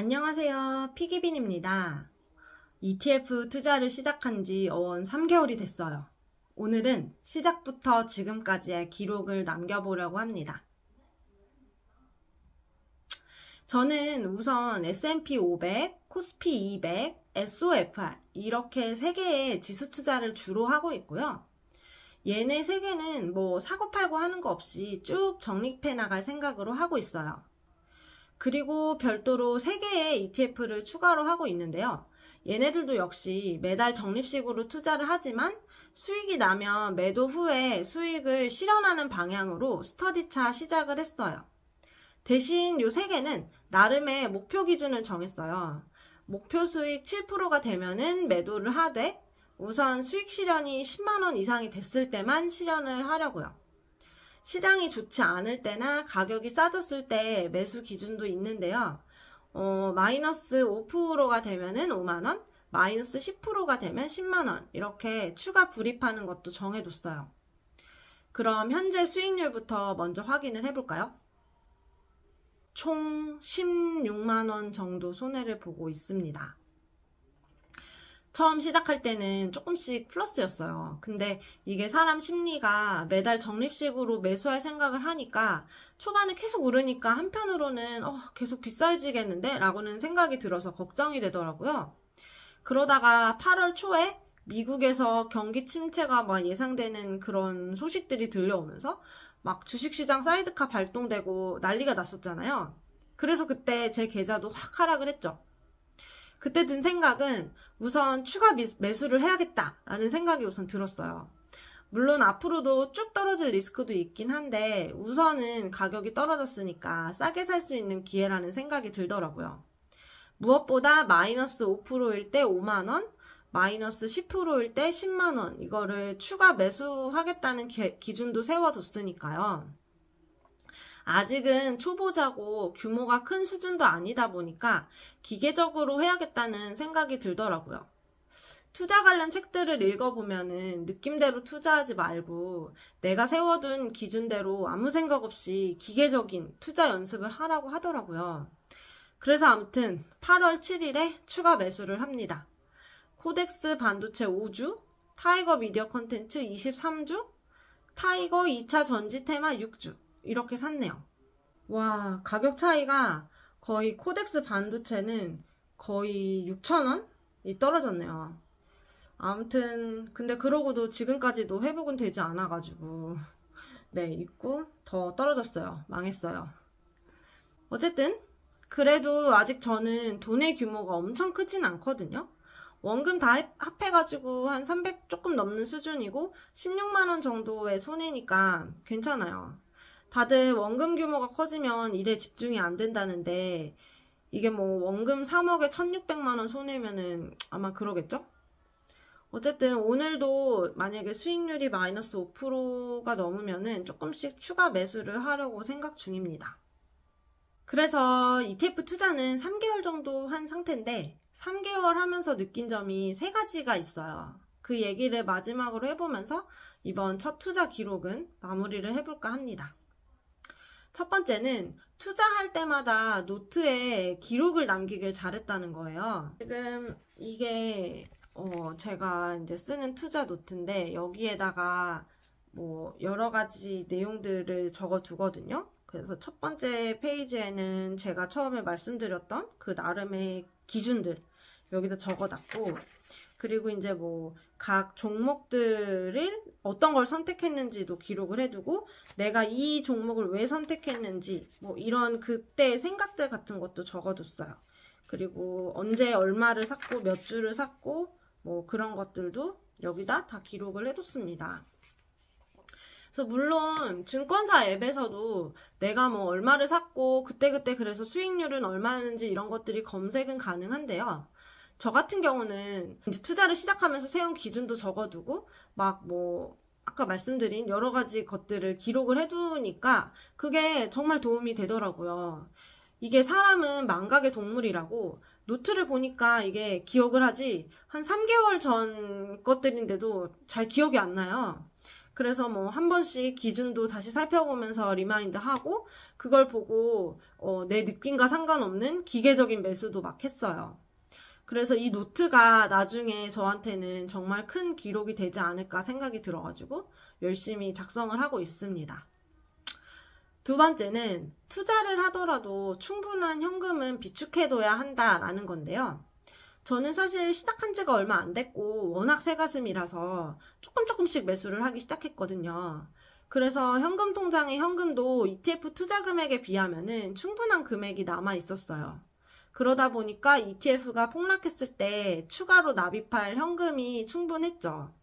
안녕하세요. 피기빈입니다. ETF 투자를 시작한 지 3개월이 됐어요. 오늘은 시작부터 지금까지의 기록을 남겨보려고 합니다. 저는 우선 S&P 500, 코스피 200, SOFR 이렇게 3개의 지수 투자를 주로 하고 있고요. 얘네 3개는 뭐 사고팔고 하는 거 없이 쭉 적립해 나갈 생각으로 하고 있어요. 그리고 별도로 3개의 ETF를 추가로 하고 있는데요. 얘네들도 역시 매달 적립식으로 투자를 하지만 수익이 나면 매도 후에 수익을 실현하는 방향으로 스터디차 시작을 했어요. 대신 이 3개는 나름의 목표 기준을 정했어요. 목표 수익 7%가 되면은 매도를 하되 우선 수익 실현이 10만원 이상이 됐을 때만 실현을 하려고요. 시장이 좋지 않을 때나 가격이 싸졌을 때 매수 기준도 있는데요. 마이너스 5%가 되면은 5만원, 마이너스 10%가 되면 10만원 이렇게 추가 불입하는 것도 정해뒀어요. 그럼 현재 수익률부터 먼저 확인을 해볼까요? 총 16만원 정도 손해를 보고 있습니다. 처음 시작할 때는 조금씩 플러스였어요. 근데 이게 사람 심리가 매달 적립식으로 매수할 생각을 하니까 초반에 계속 오르니까 한편으로는 계속 비싸지겠는데? 라고는 생각이 들어서 걱정이 되더라고요. 그러다가 8월 초에 미국에서 경기 침체가 막 예상되는 그런 소식들이 들려오면서 막 주식시장 사이드카 발동되고 난리가 났었잖아요. 그래서 그때 제 계좌도 확 하락을 했죠. 그때 든 생각은 우선 추가 매수를 해야겠다라는 생각이 우선 들었어요. 물론 앞으로도 쭉 떨어질 리스크도 있긴 한데 우선은 가격이 떨어졌으니까 싸게 살 수 있는 기회라는 생각이 들더라고요. 무엇보다 마이너스 5%일 때 5만원, 마이너스 10%일 때 10만원 이거를 추가 매수하겠다는 기준도 세워뒀으니까요. 아직은 초보자고 규모가 큰 수준도 아니다 보니까 기계적으로 해야겠다는 생각이 들더라고요. 투자 관련 책들을 읽어보면은 느낌대로 투자하지 말고 내가 세워둔 기준대로 아무 생각 없이 기계적인 투자 연습을 하라고 하더라고요. 그래서 아무튼 8월 7일에 추가 매수를 합니다. 코덱스 반도체 5주, 타이거 미디어 컨텐츠 23주, 타이거 2차 전지 테마 6주 이렇게 샀네요. 와, 가격 차이가 거의 코덱스 반도체는 거의 6,000원이 떨어졌네요. 아무튼 근데 그러고도 지금까지도 회복은 되지 않아가지고 네, 있고 더 떨어졌어요. 망했어요. 어쨌든 그래도 아직 저는 돈의 규모가 엄청 크진 않거든요. 원금 다 합해가지고 한 300 조금 넘는 수준이고 16만원 정도의 손해니까 괜찮아요. 다들 원금 규모가 커지면 일에 집중이 안 된다는데 이게 뭐 원금 3억에 1600만원 손해면은 아마 그러겠죠? 어쨌든 오늘도 만약에 수익률이 마이너스 5%가 넘으면은 조금씩 추가 매수를 하려고 생각 중입니다. 그래서 ETF 투자는 3개월 정도 한 상태인데 3개월 하면서 느낀 점이 3가지가 있어요. 그 얘기를 마지막으로 해보면서 이번 첫 투자 기록은 마무리를 해볼까 합니다. 첫 번째는 투자할 때마다 노트에 기록을 남기길 잘했다는 거예요. 지금 이게 제가 이제 쓰는 투자 노트인데 여기에다가 뭐 여러 가지 내용들을 적어 두거든요. 그래서 첫 번째 페이지에는 제가 처음에 말씀드렸던 그 나름의 기준들 여기다 적어놨고, 그리고 이제 뭐 각 종목들을 어떤 걸 선택했는지도 기록을 해두고 내가 이 종목을 왜 선택했는지 뭐 이런 그때 생각들 같은 것도 적어뒀어요. 그리고 언제 얼마를 샀고 몇 주를 샀고 뭐 그런 것들도 여기다 다 기록을 해뒀습니다. 그래서 물론 증권사 앱에서도 내가 뭐 얼마를 샀고 그때그때 그래서 수익률은 얼마였는지 이런 것들이 검색은 가능한데요. 저 같은 경우는 이제 투자를 시작하면서 세운 기준도 적어두고 막 뭐 아까 말씀드린 여러 가지 것들을 기록을 해두니까 그게 정말 도움이 되더라고요. 이게 사람은 망각의 동물이라고 노트를 보니까 이게 기억을 하지 한 3개월 전 것들인데도 잘 기억이 안 나요. 그래서 뭐 한 번씩 기준도 다시 살펴보면서 리마인드 하고, 그걸 보고 내 느낌과 상관없는 기계적인 매수도 막 했어요. 그래서 이 노트가 나중에 저한테는 정말 큰 기록이 되지 않을까 생각이 들어가지고 열심히 작성을 하고 있습니다. 두 번째는 투자를 하더라도 충분한 현금은 비축해둬야 한다라는 건데요. 저는 사실 시작한 지가 얼마 안 됐고 워낙 새가슴이라서 조금씩 매수를 하기 시작했거든요. 그래서 현금 통장의 현금도 ETF 투자 금액에 비하면은 충분한 금액이 남아 있었어요. 그러다 보니까 ETF가 폭락했을 때 추가로 납입할 현금이 충분했죠.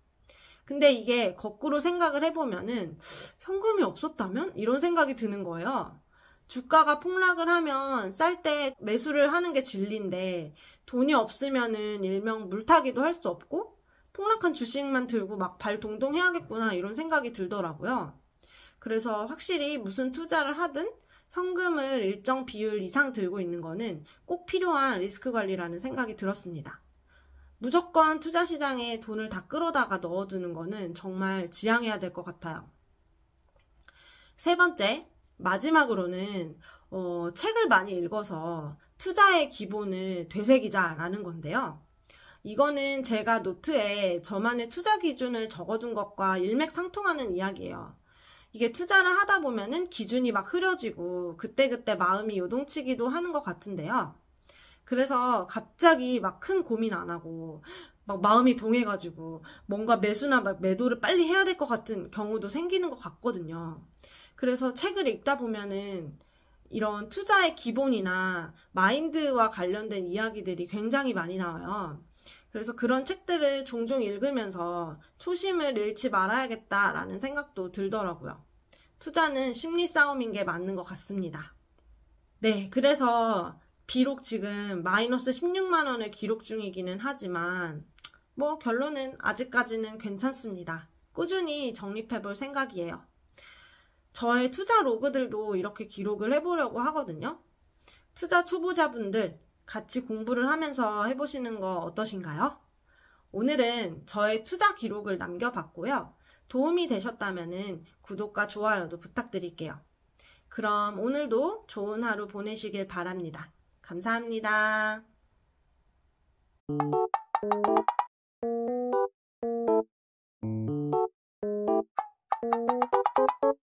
근데 이게 거꾸로 생각을 해보면은 현금이 없었다면? 이런 생각이 드는 거예요. 주가가 폭락을 하면 쌀 때 매수를 하는 게 진리인데 돈이 없으면은 일명 물타기도 할 수 없고 폭락한 주식만 들고 막 발 동동 해야겠구나 이런 생각이 들더라고요. 그래서 확실히 무슨 투자를 하든 현금을 일정 비율 이상 들고 있는 거는 꼭 필요한 리스크 관리라는 생각이 들었습니다. 무조건 투자 시장에 돈을 다 끌어다가 넣어두는 거는 정말 지양해야 될 것 같아요. 세 번째, 마지막으로는 책을 많이 읽어서 투자의 기본을 되새기자라는 건데요. 이거는 제가 노트에 저만의 투자 기준을 적어둔 것과 일맥상통하는 이야기예요. 이게 투자를 하다 보면은 기준이 막 흐려지고 그때그때 마음이 요동치기도 하는 것 같은데요. 그래서 갑자기 막 큰 고민 안 하고 막 마음이 동해가지고 뭔가 매수나 막 매도를 빨리 해야 될 것 같은 경우도 생기는 것 같거든요. 그래서 책을 읽다 보면은 이런 투자의 기본이나 마인드와 관련된 이야기들이 굉장히 많이 나와요. 그래서 그런 책들을 종종 읽으면서 초심을 잃지 말아야겠다라는 생각도 들더라고요. 투자는 심리 싸움인 게 맞는 것 같습니다. 네, 그래서 비록 지금 마이너스 16만 원을 기록 중이기는 하지만 뭐 결론은 아직까지는 괜찮습니다. 꾸준히 적립해 볼 생각이에요. 저의 투자 로그들도 이렇게 기록을 해보려고 하거든요. 투자 초보자분들 같이 공부를 하면서 해보시는 거 어떠신가요? 오늘은 저의 투자 기록을 남겨봤고요. 도움이 되셨다면 구독과 좋아요도 부탁드릴게요. 그럼 오늘도 좋은 하루 보내시길 바랍니다. 감사합니다.